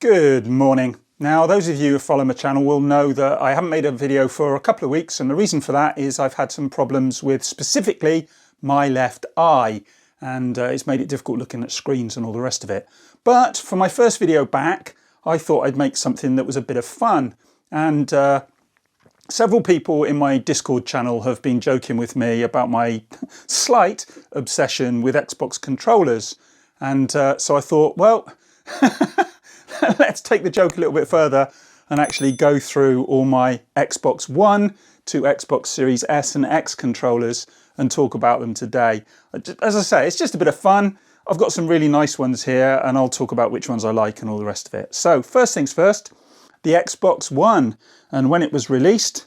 Good morning. Now, those of you who follow my channel will know that I haven't made a video for a couple of weeks, and the reason for that is I've had some problems with specifically my left eye, and it's made it difficult looking at screens and all the rest of it. But for my first video back, I thought I'd make something that was a bit of fun, and several people in my Discord channel have been joking with me about my slight obsession with Xbox controllers, and so I thought, well, let's take the joke a little bit further and actually go through all my Xbox One to Xbox Series S and X controllers and talk about them today. As I say, it's just a bit of fun. I've got some really nice ones here and I'll talk about which ones I like and all the rest of it. So first things first, the Xbox One. And when it was released,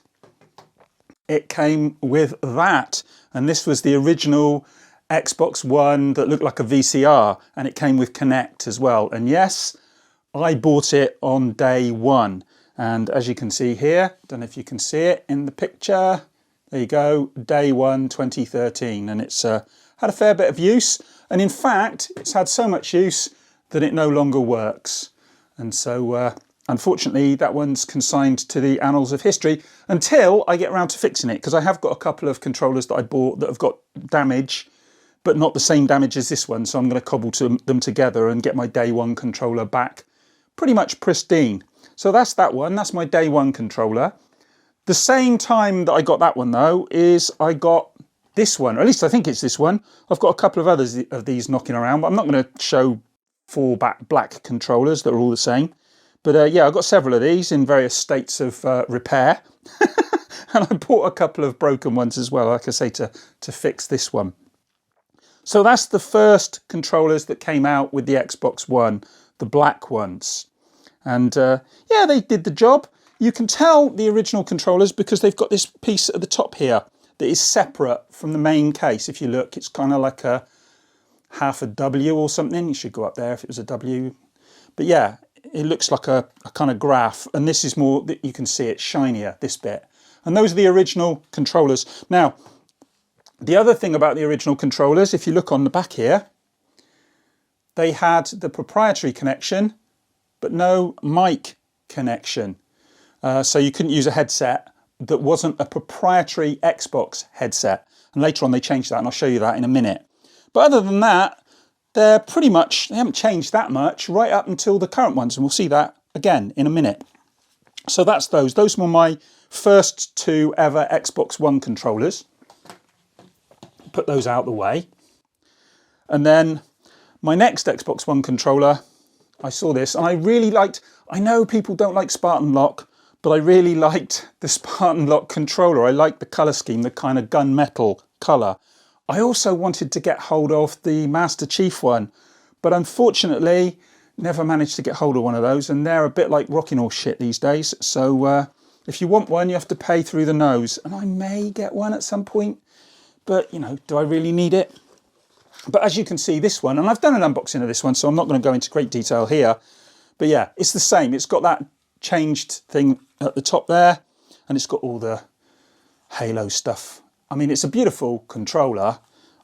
it came with that. And this was the original Xbox One that looked like a VCR, and it came with Kinect as well. And yes, I bought it on day one, and as you can see here, don't know if you can see it in the picture, there you go, day one 2013, and it's had a fair bit of use, and in fact it's had so much use that it no longer works. And so unfortunately that one's consigned to the annals of history until I get around to fixing it, because I have got a couple of controllers that I bought that have got damage, but not the same damage as this one, so I'm going to cobble them together and get my day one controller back pretty much pristine. So that's that one, that's my day one controller. The same time that I got that one though is I got this one, or at least I think it's this one. I've got a couple of others of these knocking around, but I'm not going to show four black controllers that are all the same. But yeah, I've got several of these in various states of repair. And I bought a couple of broken ones as well, like I say, to fix this one. So that's the first controllers that came out with the Xbox One, the black ones. And yeah, they did the job. You can tell the original controllers because they've got this piece at the top here that is separate from the main case. If you look, it's kind of like a half a W or something. You should go up there if it was a W. But yeah, it looks like a kind of graph. And this is more, that you can see it shinier, this bit. And those are the original controllers. Now, the other thing about the original controllers, if you look on the back here, they had the proprietary connection, but no mic connection. So you couldn't use a headset that wasn't a proprietary Xbox headset. And later on they changed that, and I'll show you that in a minute. But other than that, they're pretty much, they haven't changed that much right up until the current ones, and we'll see that again in a minute. So that's those. Those were my first two ever Xbox One controllers. Put those out the way. And then my next Xbox One controller, I saw this and I really liked, I know people don't like Spartan Lock, but I really liked the Spartan Lock controller. I liked the colour scheme, the kind of gunmetal colour. I also wanted to get hold of the Master Chief one, but unfortunately never managed to get hold of one of those, and they're a bit like rocking horse shit these days. So if you want one, you have to pay through the nose, and I may get one at some point. But, you know, do I really need it? But as you can see, this one, and I've done an unboxing of this one, so I'm not going to go into great detail here. But yeah, it's the same. It's got that changed thing at the top there, and it's got all the Halo stuff. I mean, it's a beautiful controller.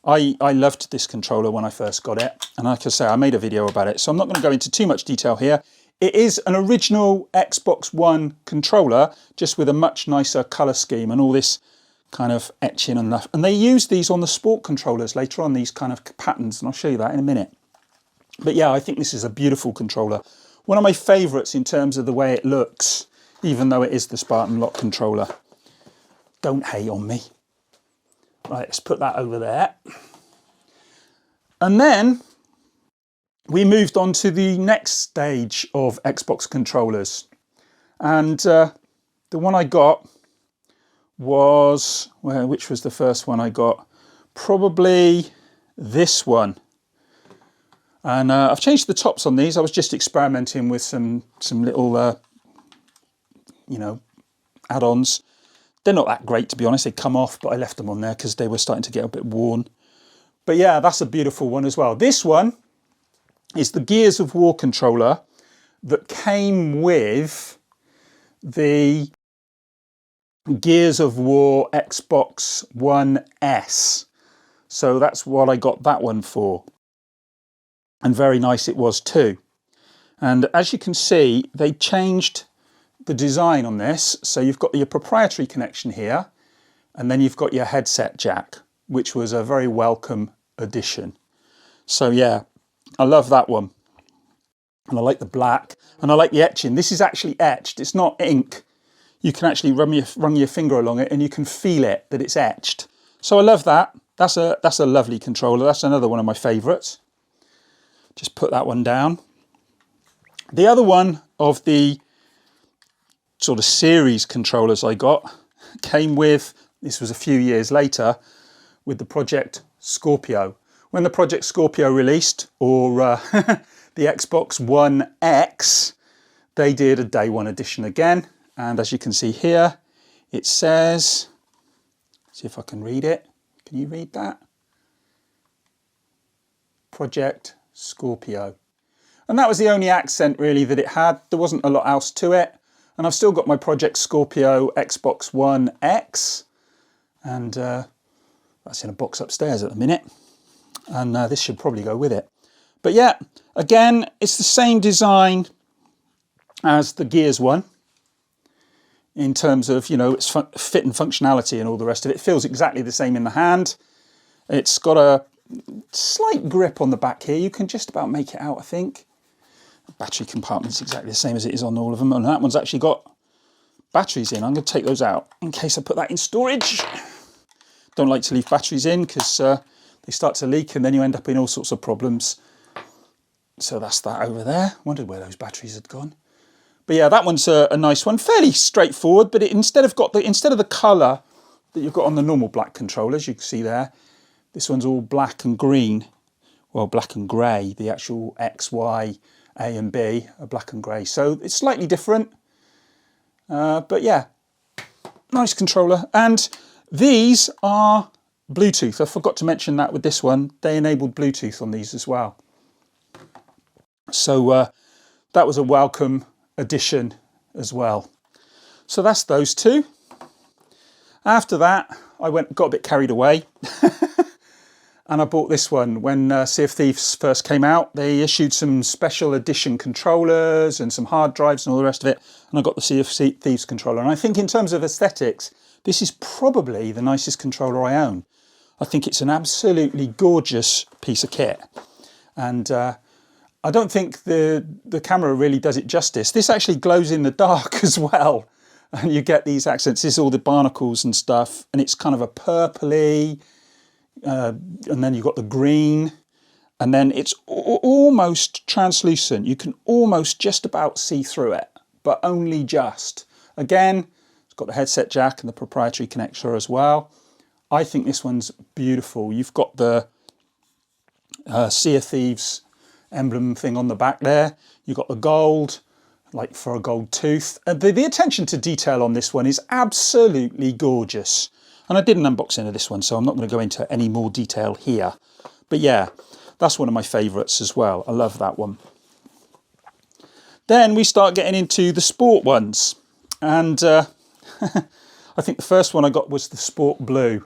I loved this controller when I first got it. And like I say, I made a video about it, so I'm not going to go into too much detail here. It is an original Xbox One controller, just with a much nicer colour scheme and all this kind of etching and stuff. And they use these on the sport controllers later on, these kind of patterns, and I'll show you that in a minute. But yeah, I think this is a beautiful controller. One of my favourites in terms of the way it looks, even though it is the Spartan Lock controller. Don't hate on me. Right, let's put that over there. And then we moved on to the next stage of Xbox controllers. And the one I got was, well, which was the first one I got? Probably this one. And I've changed the tops on these. I was just experimenting with some little, you know, add-ons. They're not that great, to be honest. They come off, but I left them on there because they were starting to get a bit worn. But yeah, that's a beautiful one as well. This one is the Gears of War controller that came with the Gears of War Xbox One S. So that's what I got that one for. And very nice it was too. And as you can see, they changed the design on this. So you've got your proprietary connection here, and then you've got your headset jack, which was a very welcome addition. So yeah, I love that one. And I like the black, and I like the etching. This is actually etched, it's not ink. You can actually run your finger along it and you can feel it, that it's etched. So I love that. That's a lovely controller. That's another one of my favourites. Just put that one down. The other one of the sort of series controllers I got came with, this was a few years later, with the Project Scorpio. When the Project Scorpio released, or the Xbox One X, they did a day one edition again. And as you can see here, it says, see if I can read it. Can you read that? Project Scorpio. And that was the only accent really that it had. There wasn't a lot else to it. And I've still got my Project Scorpio Xbox One X. And that's in a box upstairs at the minute. And this should probably go with it. But yeah, again, it's the same design as the Gears one. In terms of, you know, its fit and functionality and all the rest of it. It feels exactly the same in the hand. It's got a slight grip on the back here. You can just about make it out, I think. The battery compartment's exactly the same as it is on all of them. And that one's actually got batteries in. I'm going to take those out in case I put that in storage. Don't like to leave batteries in because they start to leak and then you end up in all sorts of problems. So that's that over there. Wondered where those batteries had gone. But yeah, that one's a nice one. Fairly straightforward, but instead of the colour that you've got on the normal black controllers, you can see there, this one's all black and green. Well, black and grey. The actual X, Y, A and B are black and grey. So it's slightly different. But yeah, nice controller. And these are Bluetooth. I forgot to mention that with this one. They enabled Bluetooth on these as well. So that was a welcome addition as well. So that's those two. After that, I got a bit carried away. And I bought this one when Sea of Thieves first came out. They issued some special edition controllers and some hard drives and all the rest of it. And I got the Sea of Thieves controller. And I think in terms of aesthetics, this is probably the nicest controller I own. I think it's an absolutely gorgeous piece of kit. And I don't think the camera really does it justice. This actually glows in the dark as well. And you get these accents. This is all the barnacles and stuff. And it's kind of a purpley. And then you've got the green, and then it's almost translucent. You can almost just about see through it, but only just. Again, it's got the headset jack and the proprietary connector as well. I think this one's beautiful. You've got the Sea of Thieves emblem thing on the back there. You've got the gold, like for a gold tooth. The attention to detail on this one is absolutely gorgeous. And I did an unboxing of this one, so I'm not going to go into any more detail here. But yeah, that's one of my favourites as well. I love that one. Then we start getting into the sport ones. And I think the first one I got was the Sport Blue.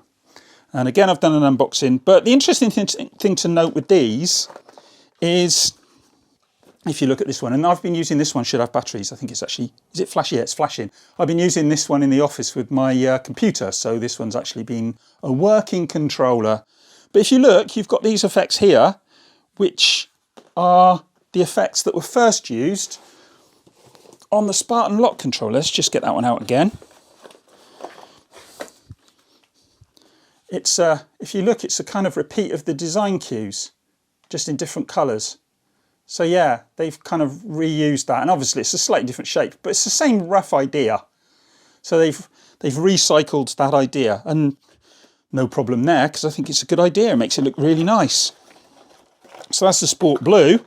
And again, I've done an unboxing. But the interesting thing to note with these is, if you look at this one, and I've been using this one, should have batteries. I think it's actually, is it flashy? Yeah, it's flashing. I've been using this one in the office with my computer, so this one's actually been a working controller. But if you look, you've got these effects here, which are the effects that were first used on the Spartan Lock controller. Let's just get that one out again. It's if you look, it's a kind of repeat of the design cues, just in different colours. So yeah, they've kind of reused that, and obviously it's a slightly different shape, but it's the same rough idea. So they've recycled that idea, and no problem there, because I think it's a good idea. It makes it look really nice. So that's the Sport Blue.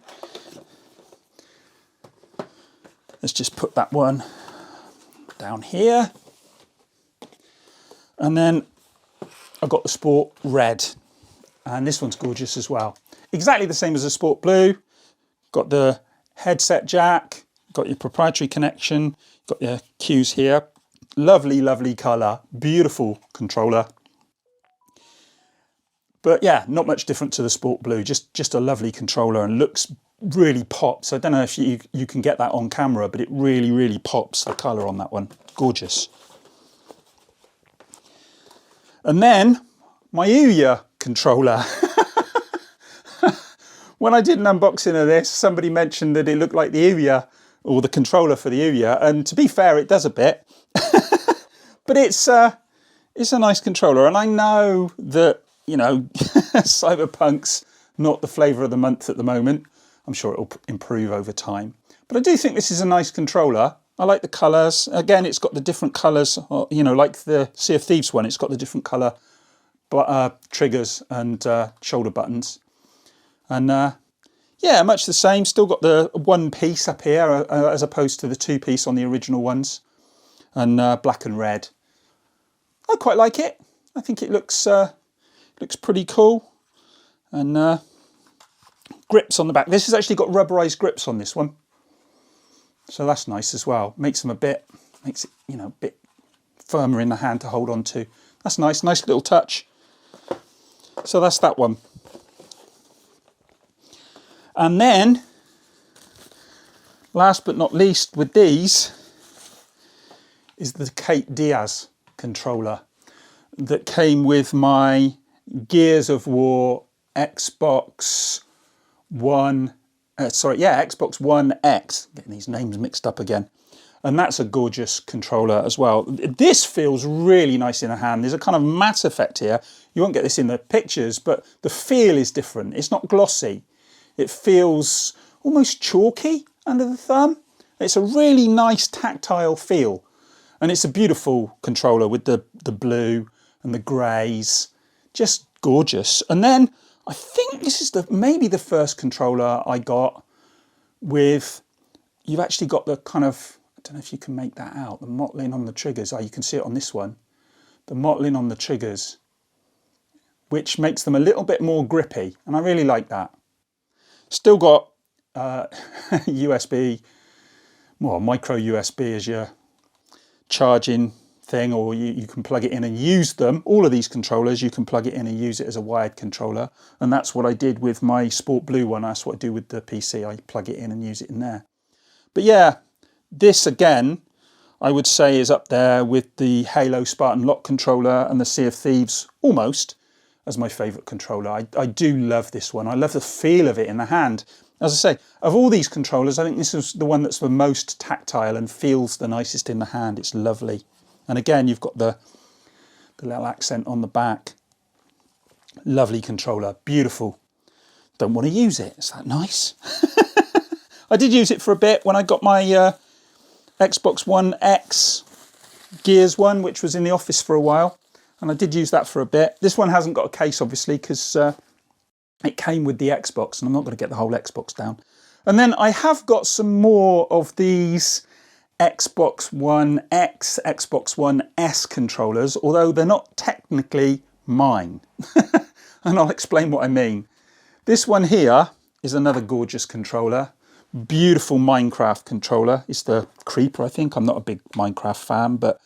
Let's just put that one down here. And then I've got the Sport Red, and this one's gorgeous as well. Exactly the same as the Sport Blue. Got the headset jack, got your proprietary connection, got your cues here. Lovely, lovely colour, beautiful controller. But yeah, not much different to the Sport Blue, just a lovely controller, and looks really pops. I don't know if you can get that on camera, but it really pops, the colour on that one. Gorgeous. And then my Ouya controller. When I did an unboxing of this, somebody mentioned that it looked like the Ouya, or the controller for the Ouya, and to be fair, it does a bit. But it's a nice controller, and I know that, you know, Cyberpunk's not the flavour of the month at the moment. I'm sure it'll improve over time. But I do think this is a nice controller. I like the colours. Again, it's got the different colours, you know, like the Sea of Thieves one, it's got the different colour triggers and shoulder buttons. And yeah, much the same. Still got the one piece up here as opposed to the two piece on the original ones. And black and red. I quite like it. I think it looks pretty cool. And grips on the back. This has actually got rubberized grips on this one. So that's nice as well. Makes it, you know, a bit firmer in the hand to hold on to. That's nice, nice little touch. So that's that one. And then, last but not least with these, is the Kate Diaz controller that came with my Gears of War Xbox One, Xbox One X, getting these names mixed up again. And that's a gorgeous controller as well. This feels really nice in the hand. There's a kind of matte effect here. You won't get this in the pictures, but the feel is different. It's not glossy. It feels almost chalky under the thumb. It's a really nice tactile feel. And it's a beautiful controller with the blue and the greys. Just gorgeous. And then I think this is maybe the first controller I got with, you've actually got the kind of, I don't know if you can make that out, the mottling on the triggers. Oh, you can see it on this one. The mottling on the triggers, which makes them a little bit more grippy. And I really like that. Still got USB, well, micro USB as your charging thing, or you can plug it in and use them. All of these controllers, you can plug it in and use it as a wired controller. And that's what I did with my Sport Blue one. That's what I do with the PC. I plug it in and use it in there. But yeah, this again, I would say is up there with the Halo Spartan Lock controller and the Sea of Thieves almost as my favourite controller. I do love this one. I love the feel of it in the hand. As I say, of all these controllers, I think this is the one that's the most tactile and feels the nicest in the hand. It's lovely. And again, you've got the little accent on the back. Lovely controller, beautiful. Don't want to use it. Is that nice? I did use it for a bit when I got my Xbox One X Gears one, which was in the office for a while. And I did use that for a bit. This one hasn't got a case, obviously, because it came with the Xbox, and I'm not going to get the whole Xbox down. And then I have got some more of these Xbox One X, Xbox One S controllers, although they're not technically mine. And I'll explain what I mean. This one here is another gorgeous controller. Beautiful Minecraft controller. It's the Creeper, I think. I'm not a big Minecraft fan, but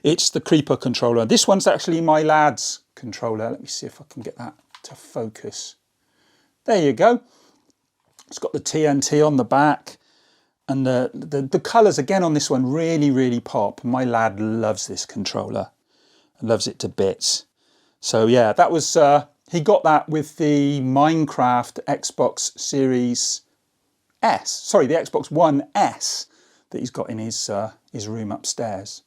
it's the Creeper controller. This one's actually my lad's controller. Let me see if I can get that to focus. There you go. It's got the TNT on the back. And the colours, again, on this one really pop. My lad loves this controller. Loves it to bits. So, yeah, that was... he got that with the Minecraft Xbox Series S. Sorry, the Xbox One S that he's got in his room upstairs.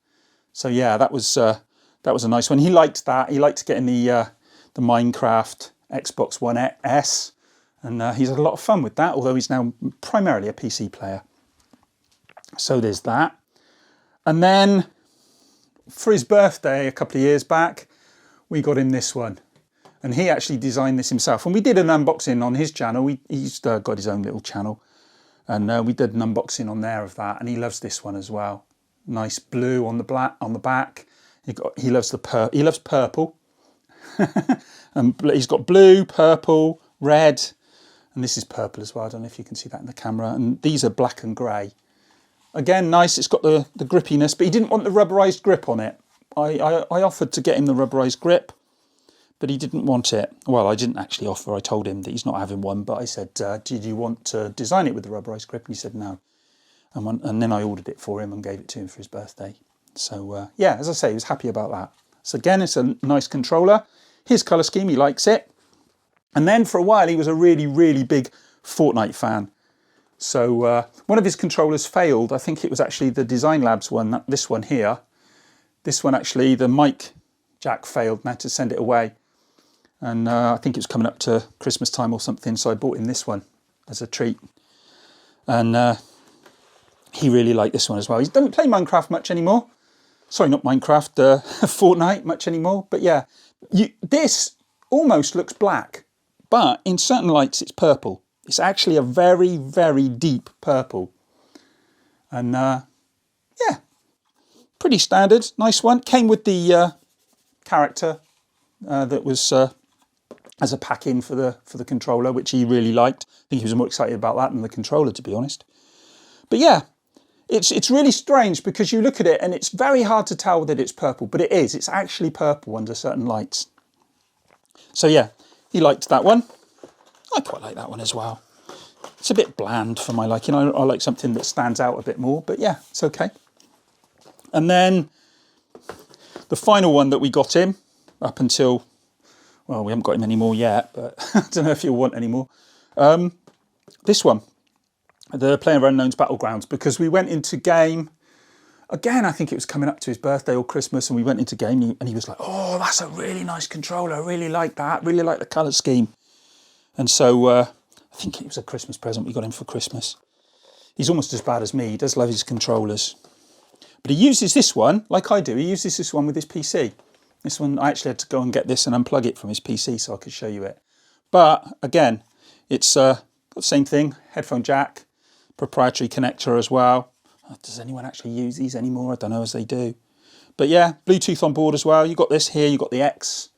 So, yeah, that was a nice one. He liked that. He liked getting the Minecraft Xbox One S. And he's had a lot of fun with that, although he's now primarily a PC player. So there's that. And then for his birthday a couple of years back, we got him this one. And he actually designed this himself. And we did an unboxing on his channel. He's got his own little channel. And we did an unboxing on there of that. And he loves this one as well. Nice blue on the back. He loves purple. And he's got blue, purple, red. And this is purple as well. I don't know if you can see that in the camera. And these are black and grey. Again, nice. It's got the grippiness, but he didn't want the rubberized grip on it. I offered to get him the rubberized grip, but he didn't want it. Well, I didn't actually offer. I told him that he's not having one, but I said, did you want to design it with the rubberized grip? And he said no. And then I ordered it for him and gave it to him for his birthday. So yeah, as I say, he was happy about that. So again, it's a nice controller. His colour scheme, he likes it. And then for a while, he was a really, really big Fortnite fan. So one of his controllers failed. I think it was actually the Design Labs one, this one here. This one actually, the mic jack failed and I had to send it away. And I think it was coming up to Christmas time or something, so I bought him this one as a treat. And he really liked this one as well. He doesn't play Minecraft much anymore. Sorry, not Minecraft, Fortnite much anymore. But yeah, this almost looks black, but in certain lights it's purple. It's actually a very, very deep purple. And yeah, pretty standard, nice one. Came with the character that was as a pack-in for the controller, which he really liked. I think he was more excited about that than the controller, to be honest. But yeah, it's really strange because you look at it and it's very hard to tell that it's purple, but it is. It's actually purple under certain lights. So yeah, he liked that one. I quite like that one as well. It's a bit bland for my liking. I like something that stands out a bit more, but yeah, it's okay. And then the final one that we got him up until, well, we haven't got him anymore yet, but I don't know if you'll want any more. This one, the PlayerUnknown's Battlegrounds, because we went into game, again, I think it was coming up to his birthday or Christmas, and we went into game and he was like, oh, that's a really nice controller. I really like that. Really like the colour scheme. And so I think it was a Christmas present we got him for Christmas. He's almost as bad as me. He does love his controllers. But he uses this one, like I do. He uses this one with his PC. This one, I actually had to go and get this and unplug it from his PC so I could show you it. But again, it's got the same thing. Headphone jack, proprietary connector as well. Does anyone actually use these anymore? I don't know, as they do. But yeah, Bluetooth on board as well. You got this here, you got the X.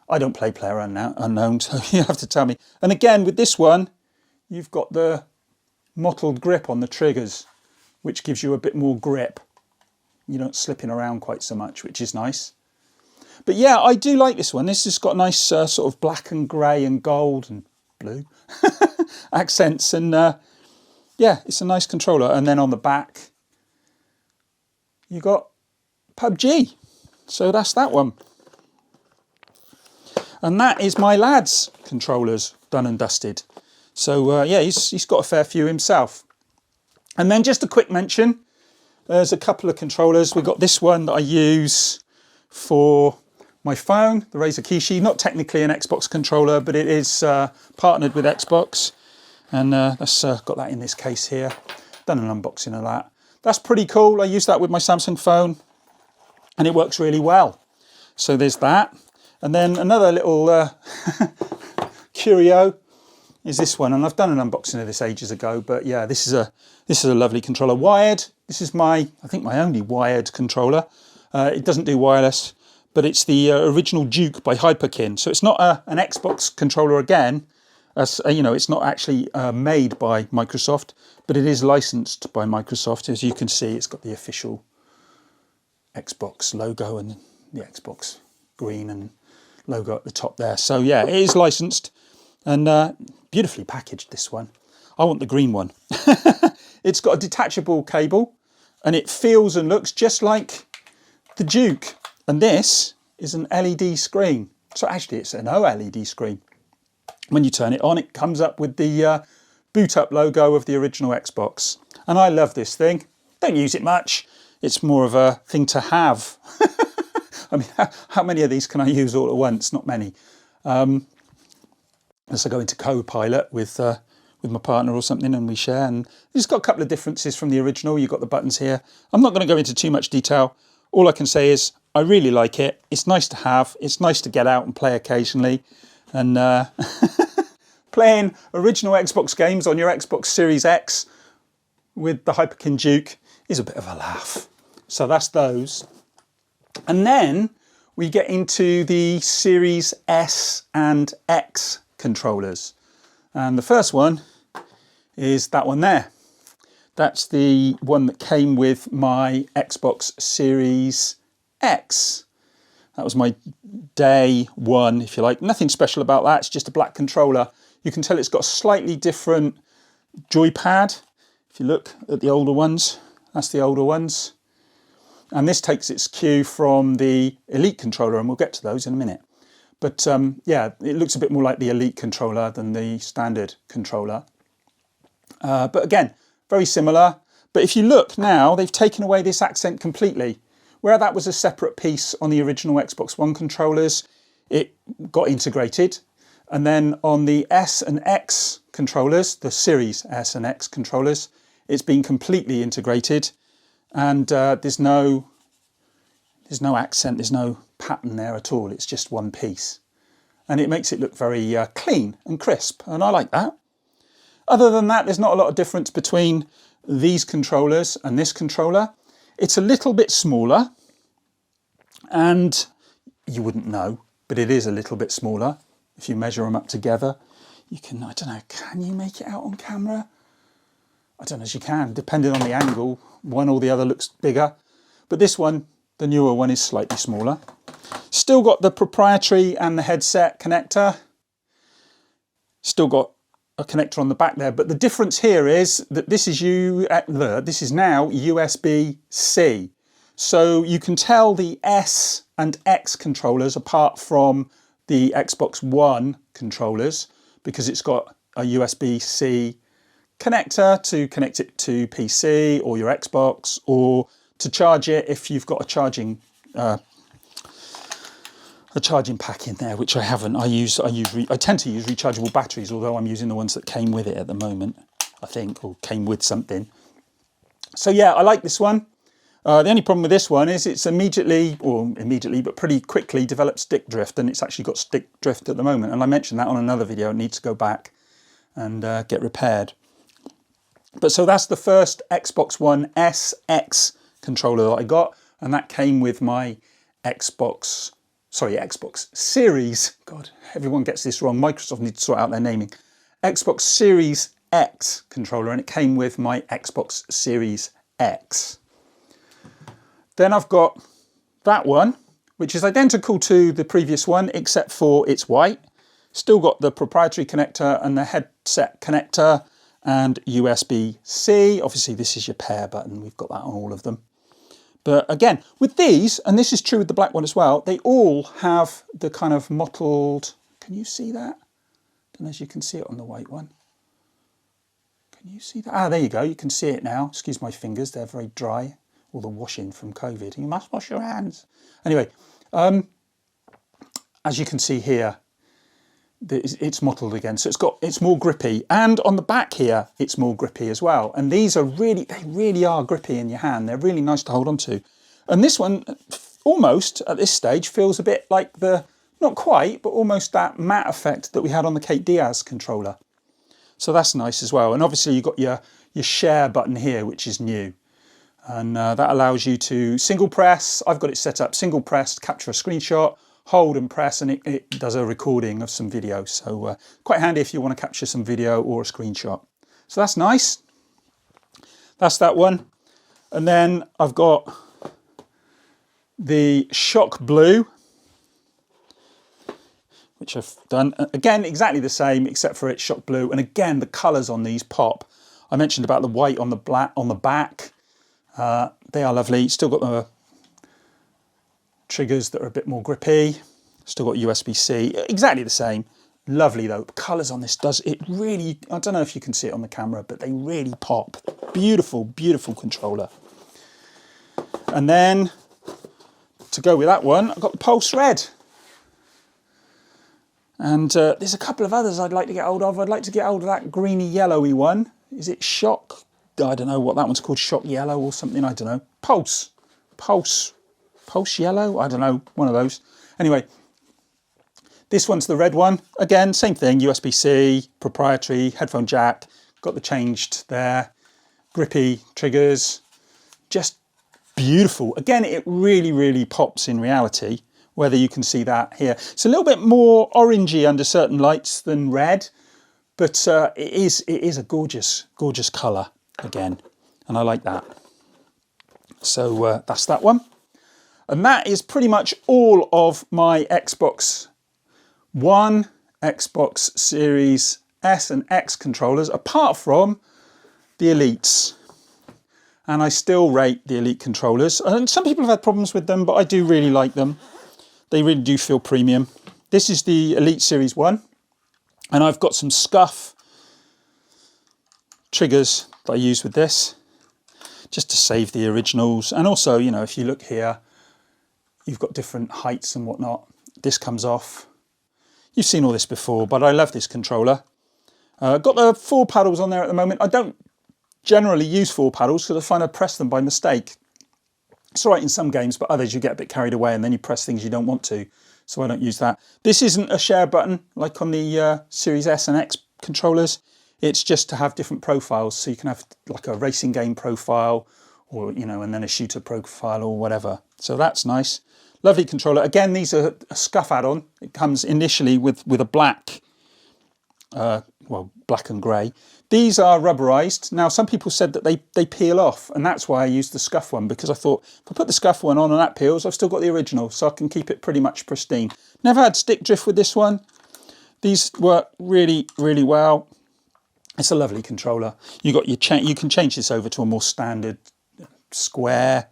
I don't play PlayerUnknown, so you have to tell me. And again, with this one, you've got the mottled grip on the triggers, which gives you a bit more grip. You're not slipping around quite so much, which is nice. But yeah, I do like this one. This has got nice sort of black and grey and gold and blue accents. And yeah, it's a nice controller. And then on the back, you got PUBG. So that's that one. And that is my lad's controllers done and dusted. So yeah, he's got a fair few himself. And then just a quick mention, there's a couple of controllers. We've got this one that I use for my phone, the Razer Kishi. Not technically an Xbox controller, but it is partnered with Xbox. And that's got that in this case here. Done an unboxing of that. That's pretty cool. I use that with my Samsung phone and it works really well. So there's that. And then another little curio is this one, and I've done an unboxing of this ages ago. But yeah, this is a lovely controller, wired. This is I think my only wired controller. It doesn't do wireless, but it's the original Duke by Hyperkin. So it's not an Xbox controller again. You know, it's not actually made by Microsoft, but it is licensed by Microsoft. As you can see, it's got the official Xbox logo and the Xbox green and logo at the top there. So yeah, it is licensed and beautifully packaged, this one. I want the green one. It's got a detachable cable and it feels and looks just like the Duke. And this is an LED screen. So actually it's an OLED screen. When you turn it on, it comes up with the boot up logo of the original Xbox. And I love this thing. Don't use it much. It's more of a thing to have. I mean, how many of these can I use all at once? Not many. Unless I go into co-pilot with my partner or something and we share. And it's got a couple of differences from the original. You've got the buttons here. I'm not going to go into too much detail. All I can say is I really like it. It's nice to have. It's nice to get out and play occasionally. And playing original Xbox games on your Xbox Series X with the Hyperkin Duke is a bit of a laugh. So that's those. And then we get into the Series S and X controllers. And the first one is that one there. That's the one that came with my Xbox Series X. That was my day one, if you like. Nothing special about that, it's just a black controller. You can tell it's got a slightly different joypad. If you look at the older ones, that's the older ones. And this takes its cue from the Elite controller, and we'll get to those in a minute. But yeah, it looks a bit more like the Elite controller than the standard controller. But again, very similar. But if you look now, they've taken away this accent completely. Where that was a separate piece on the original Xbox One controllers, it got integrated. And then on the S and X controllers, the Series S and X controllers, it's been completely integrated. And there's no accent, there's no pattern there at all. It's just one piece. And it makes it look very clean and crisp. And I like that. Other than that, there's not a lot of difference between these controllers and this controller. It's a little bit smaller, and you wouldn't know, but it is a little bit smaller. If you measure them up together, you can, I don't know, can you make it out on camera? I don't know if you can, depending on the angle. One or the other looks bigger, but this one, the newer one, is slightly smaller. Still got the proprietary and the headset connector. Still got a connector on the back there, but the difference here is that this is now USB-C. So you can tell the S and X controllers apart from the Xbox One controllers because it's got a USB-C connector to connect it to PC or your Xbox, or to charge it if you've got a charging pack in there, which I haven't. I tend to use rechargeable batteries, although I'm using the ones that came with it at the moment, I think, or came with something. So yeah, I like this one. The only problem with this one is it's but pretty quickly developed stick drift, and it's actually got stick drift at the moment. And I mentioned that on another video. It needs to go back and get repaired. But so that's the first Xbox One SX controller that I got, and that came with my Xbox Series. God, everyone gets this wrong. Microsoft needs to sort out their naming. Xbox Series X controller, and it came with my Xbox Series X. Then I've got that one, which is identical to the previous one, except for it's white. Still got the proprietary connector and the headset connector and USB-C. Obviously, this is your pair button. We've got that on all of them. But again, with these, and this is true with the black one as well, they all have the kind of mottled, can you see that? I don't know if you can see it on the white one. Can you see that? Ah, there you go, you can see it now. Excuse my fingers, they're very dry. All the washing from COVID. You must wash your hands. Anyway, as you can see here, it's mottled again, so it's more grippy. And on the back here, it's more grippy as well. And these are they really are grippy in your hand. They're really nice to hold on to. And this one, almost at this stage, feels a bit like not quite, but almost that matte effect that we had on the Kate Diaz controller. So that's nice as well. And obviously you've got your share button here, which is new. And that allows you to single press. I've got it set up single press, capture a screenshot, hold and press, and it does a recording of some video. So quite handy if you want to capture some video or a screenshot. So that's nice. That's that one. And then I've got the Shock Blue, which I've done. Again, exactly the same, except for it's Shock Blue. And again, the colours on these pop. I mentioned about the white on the black on the back. They are lovely. Still got the triggers that are a bit more grippy. Still got USB-C. Exactly the same. Lovely though. Colours on this really, I don't know if you can see it on the camera, but they really pop. Beautiful, beautiful controller. And then to go with that one, I've got the Pulse Red. And there's a couple of others I'd like to get hold of. I'd like to get hold of that greeny yellowy one. Is it Shock? I don't know what that one's called, Shock Yellow or something, I don't know. Pulse Yellow? I don't know, one of those. Anyway, this one's the red one. Again, same thing, USB-C, proprietary, headphone jack, got the changed there, grippy triggers, just beautiful. Again, it really, really pops in reality, whether you can see that here. It's a little bit more orangey under certain lights than red, but it is a gorgeous, gorgeous colour. Again, and I like that. So that's that one. And that is pretty much all of my Xbox One, Xbox Series S and X controllers, apart from the Elites. And I still rate the Elite controllers. And some people have had problems with them, but I do really like them. They really do feel premium. This is the Elite Series 1. And I've got some scuff triggers that I use with this, just to save the originals. And also, you know, if you look here, you've got different heights and whatnot. This comes off. You've seen all this before, but I love this controller. Got the 4 paddles on there at the moment. I don't generally use 4 paddles because I find I press them by mistake. It's all right in some games, but others you get a bit carried away and then you press things you don't want to. So I don't use that. This isn't a share button like on the Series S and X controllers. It's just to have different profiles. So you can have like a racing game profile, or, you know, and then a shooter profile or whatever. So that's nice. Lovely controller. Again, these are a scuff add-on. It comes initially with a black, well, black and grey. These are rubberized. Now, some people said that they peel off, and that's why I used the scuff one, because I thought if I put the scuff one on and that peels, I've still got the original, so I can keep it pretty much pristine. Never had stick drift with this one. These work really, really well. It's a lovely controller. You got your you can change this over to a more standard square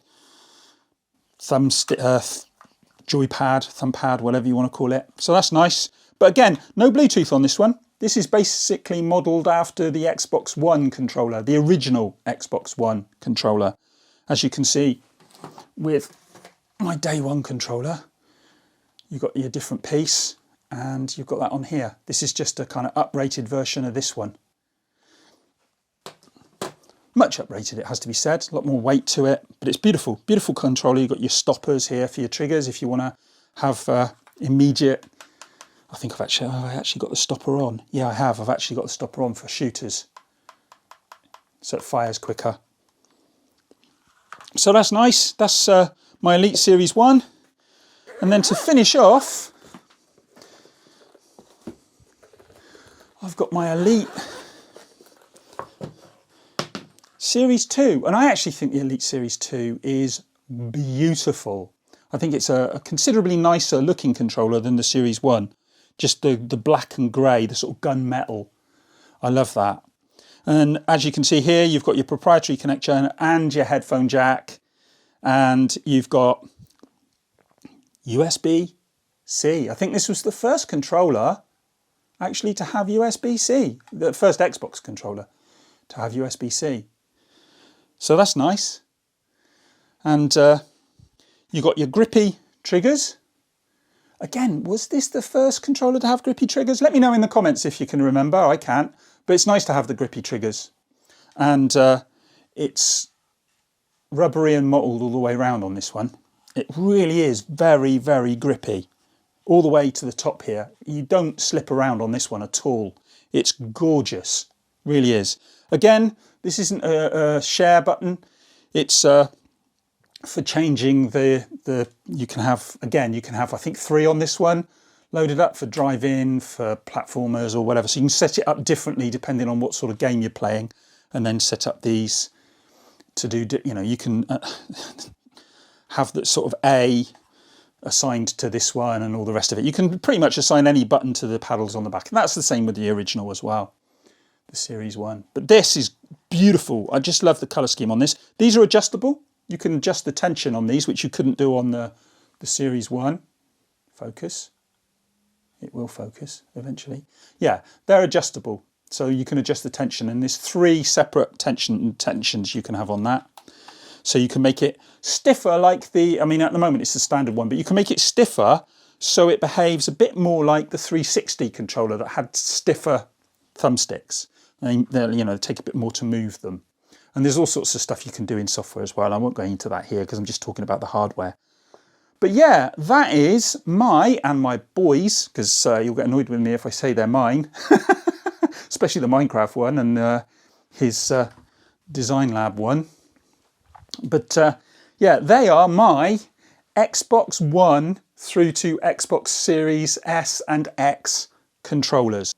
joypad, thumb pad, whatever you want to call it. So that's nice. But again, no Bluetooth on this one. This is basically modelled after the Xbox One controller, the original Xbox One controller. As you can see with my day one controller, you've got your different piece and you've got that on here. This is just a kind of uprated version of this one. Much uprated, it has to be said. A lot more weight to it, but it's beautiful. Beautiful controller. You've got your stoppers here for your triggers if you want to have immediate. I think have I actually got the stopper on. Yeah, I have. I've actually got the stopper on for shooters, so it fires quicker. So that's nice. That's my Elite Series 1. And then to finish off, I've got my Elite Series 2. And I actually think the Elite Series 2 is beautiful. I think it's a considerably nicer looking controller than the Series 1. Just the black and grey, the sort of gunmetal. I love that. And as you can see here, you've got your proprietary connection and your jack. And you've got USB-C. I think this was the first controller actually to have USB-C. The first Xbox controller to have USB-C. So that's nice. And you've got your grippy triggers. Again, was this the first controller to have grippy triggers? Let me know in the comments if you can remember. I can't. But it's nice to have the grippy triggers. And it's rubbery and mottled all the way around on this one. It really is very, very grippy. All the way to the top here. You don't slip around on this one at all. It's gorgeous. Really is. Again, this isn't a share button. It's for changing you can have I think 3 on this one loaded up for drive-in, for platformers or whatever. So you can set it up differently depending on what sort of game you're playing, and then set up these to do, you know, you can have the sort of A assigned to this one and all the rest of it. You can pretty much assign any button to the paddles on the back. And that's the same with the original as well, the Series 1. But this is beautiful. I just love the colour scheme on this. These are adjustable. You can adjust the tension on these, which you couldn't do on the Series 1. Focus. It will focus eventually. Yeah, they're adjustable. So you can adjust the tension, and there's 3 separate tensions you can have on that. So you can make it stiffer like I mean, at the moment it's the standard one, but you can make it stiffer so it behaves a bit more like the 360 controller that had stiffer thumbsticks. They, you know, take a bit more to move them. And there's all sorts of stuff you can do in software as well. I won't go into that here because I'm just talking about the hardware. But yeah, that is my boys', because you'll get annoyed with me if I say they're mine, especially the Minecraft one and his Design Lab one. But yeah, they are my Xbox One through to Xbox Series S and X controllers.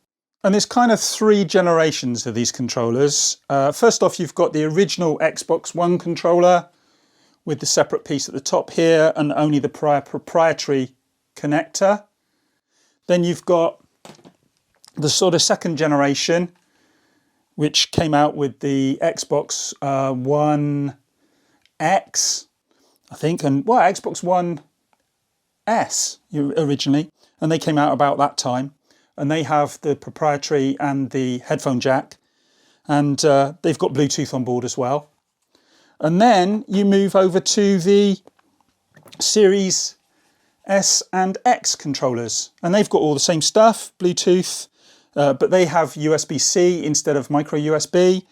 And there's kind of 3 generations of these controllers. First off, you've got the original Xbox One controller, with the separate piece at the top here and only the proprietary connector. Then you've got the sort of second generation, which came out with the Xbox One X, I think, and well, Xbox One S originally, and they came out about that time, and they have the proprietary and the headphone jack, and they've got Bluetooth on board as well. And then you move over to the Series S and X controllers, and they've got all the same stuff, Bluetooth, but they have USB-C instead of micro USB,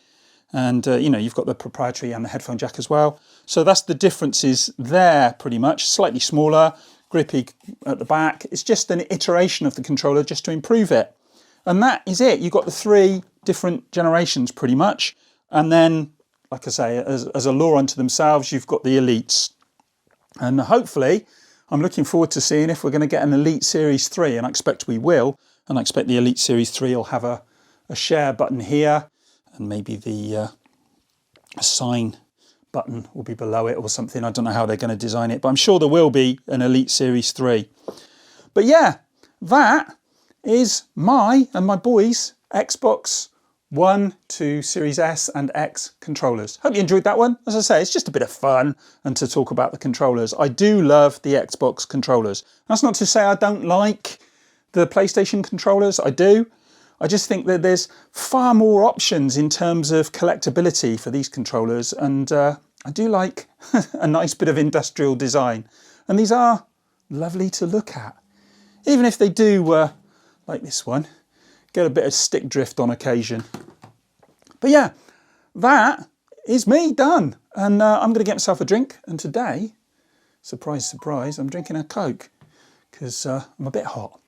and you know, you've got the proprietary and the headphone jack as well. So that's the differences there, pretty much. Slightly smaller, grippy at the back. It's just an iteration of the controller just to improve it. And that is it. You've got the 3 different generations pretty much. And then, like I say, as a law unto themselves, you've got the Elites. And hopefully, I'm looking forward to seeing if we're going to get an Elite Series 3, and I expect we will. And I expect the Elite Series 3 will have a share button here, and maybe the sign button will be below it or something. I don't know how they're going to design it, but I'm sure there will be an Elite Series 3. But yeah, that is my and my boys' Xbox One to Series S and X controllers. Hope you enjoyed that one. As I say, it's just a bit of fun and to talk about the controllers. I do love the Xbox controllers. That's not to say I don't like the PlayStation controllers. I do. I just think that there's far more options in terms of collectability for these controllers, and I do like a nice bit of industrial design. And these are lovely to look at. Even if they do, like this one, get a bit of stick drift on occasion. But yeah, that is me done. And I'm going to get myself a drink. And today, surprise, surprise, I'm drinking a Coke because I'm a bit hot.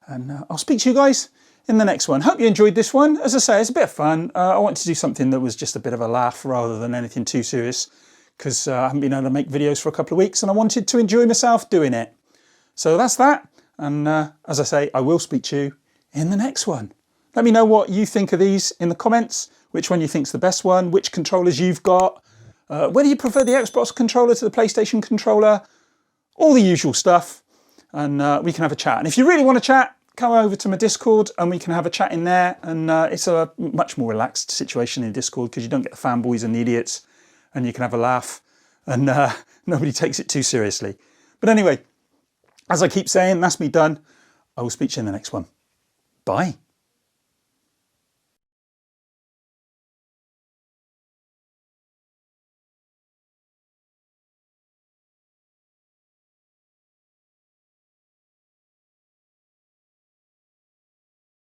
And I'll speak to you guys in the next one. Hope you enjoyed this one. As I say, it's a bit of fun. I wanted to do something that was just a bit of a laugh rather than anything too serious, because I haven't been able to make videos for a couple of weeks and I wanted to enjoy myself doing it. So that's that. And as I say, I will speak to you in the next one. Let me know what you think of these in the comments, which one you think's the best one, which controllers you've got, whether you prefer the Xbox controller to the PlayStation controller, all the usual stuff, and we can have a chat. And if you really want to chat, come over to my Discord and we can have a chat in there. And it's a much more relaxed situation in Discord because you don't get the fanboys and the idiots, and you can have a laugh and nobody takes it too seriously. But anyway, as I keep saying, that's me done. I will speak to you in the next one. Bye.